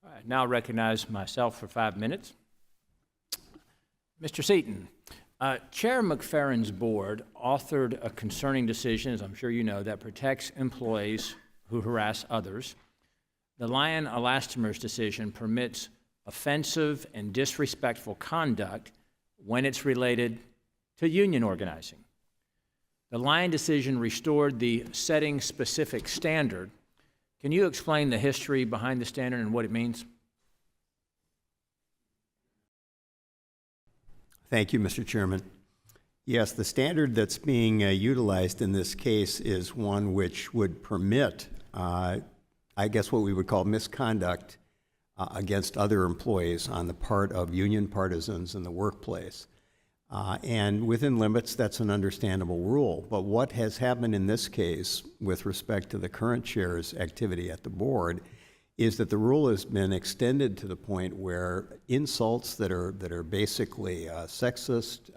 I now recognize myself for 5 minutes. Mr. Seaton, Chair McFerrin's board authored a concerning decision, as I'm sure you know, that protects employees who harass others. The Lyon-Elastomer's decision permits offensive and disrespectful conduct when it's related to union organizing. The Lyon decision restored the setting-specific standard. Can you explain the history behind the standard and what it means? Thank you, Mr. Chairman. Yes, the standard that's being utilized in this case is one which would permit, I guess what we would call misconduct against other employees on the part of union partisans in the workplace. And within limits, that's an understandable rule. But what has happened in this case with respect to the current chair's activity at the board is that the rule has been extended to the point where insults that are basically sexist,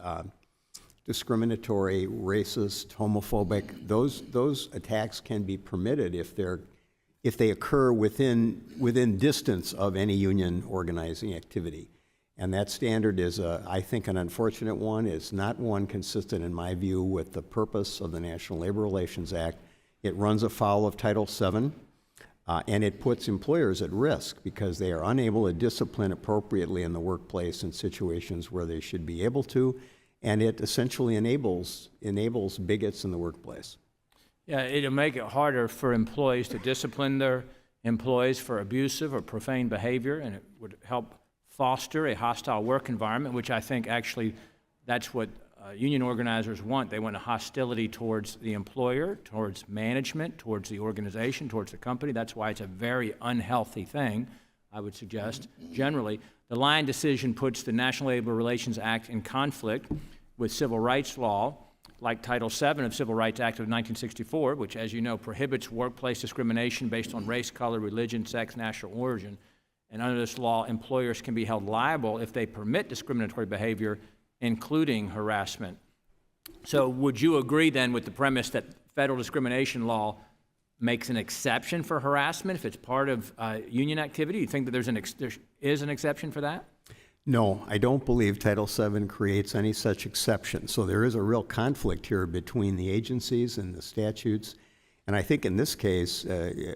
discriminatory, racist, homophobic, those attacks can be permitted if they occur within distance of any union organizing activity. And that standard is, I think, an unfortunate one. It's not one consistent, in my view, with the purpose of the National Labor Relations Act. It runs afoul of Title VII. And it puts employers at risk because they are unable to discipline appropriately in the workplace in situations where they should be able to, and it essentially enables bigots in the workplace. Yeah, it'll make it harder for employees to discipline their employees for abusive or profane behavior, and it would help foster a hostile work environment, which I think actually that's what union organizers want. They want a hostility towards the employer, towards management, towards the organization, towards the company. That's why it's a very unhealthy thing, I would suggest, generally. The Lyon decision puts the National Labor Relations Act in conflict with civil rights law, like Title VII of Civil Rights Act of 1964, which, as you know, prohibits workplace discrimination based on race, color, religion, sex, national origin. And under this law, employers can be held liable if they permit discriminatory behavior, including harassment. So would you agree then with the premise that federal discrimination law makes an exception for harassment if it's part of union activity? You think that there is an exception for that? No, I don't believe Title VII creates any such exception. So there is a real conflict here between the agencies and the statutes. And I think in this case,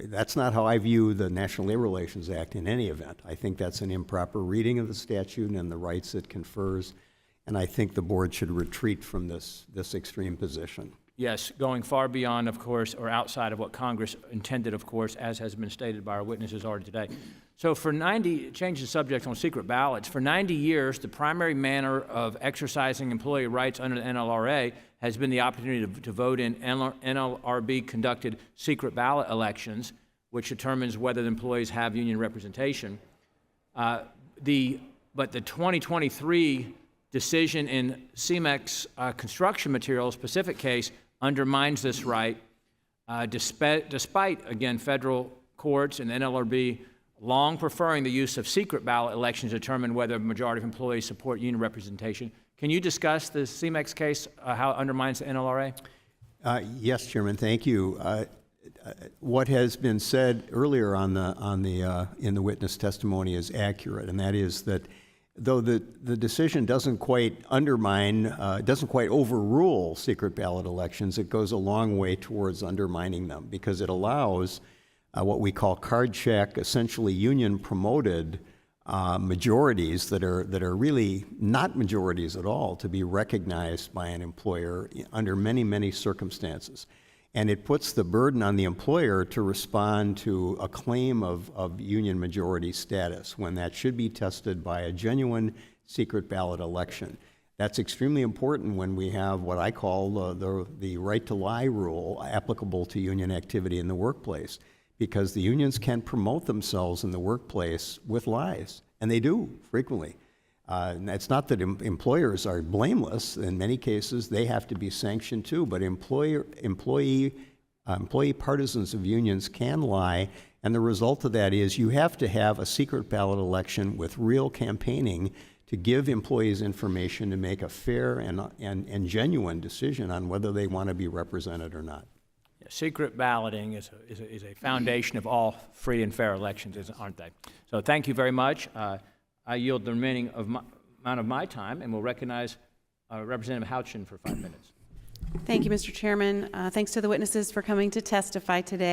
that's not how I view the National Labor Relations Act in any event. I think that's an improper reading of the statute and the rights it confers. And I think the board should retreat from this extreme position. Yes, going far beyond, of course, or outside of what Congress intended, of course, as has been stated by our witnesses already today. So for change the subject on secret ballots, for 90 years, the primary manner of exercising employee rights under the NLRA has been the opportunity to vote in NLRB-conducted secret ballot elections, which determines whether the employees have union representation. But the 2023 decision in CEMEX construction materials specific case undermines this right, despite, again, federal courts and NLRB long preferring the use of secret ballot elections to determine whether a majority of employees support union representation. Can you discuss the CEMEX case, how it undermines the NLRA? Yes, Chairman, thank you. What has been said earlier in the witness testimony is accurate, and that is that though the decision doesn't quite overrule secret ballot elections, it goes a long way towards undermining them because it allows what we call card check, essentially union promoted majorities that are really not majorities at all to be recognized by an employer under many, many circumstances. And it puts the burden on the employer to respond to a claim of union majority status when that should be tested by a genuine secret ballot election. That's extremely important when we have what I call the right to lie rule applicable to union activity in the workplace, because the unions can promote themselves in the workplace with lies, and they do frequently. And it's not that employers are blameless. In many cases, they have to be sanctioned too, but employee partisans of unions can lie, and the result of that is you have to have a secret ballot election with real campaigning to give employees information to make a fair and genuine decision on whether they want to be represented or not. Secret balloting is a foundation of all free and fair elections, aren't they? So thank you very much. I yield the remaining amount of my time, and will recognize Representative Houchin for 5 minutes. Thank you, Mr. Chairman. Thanks to the witnesses for coming to testify today.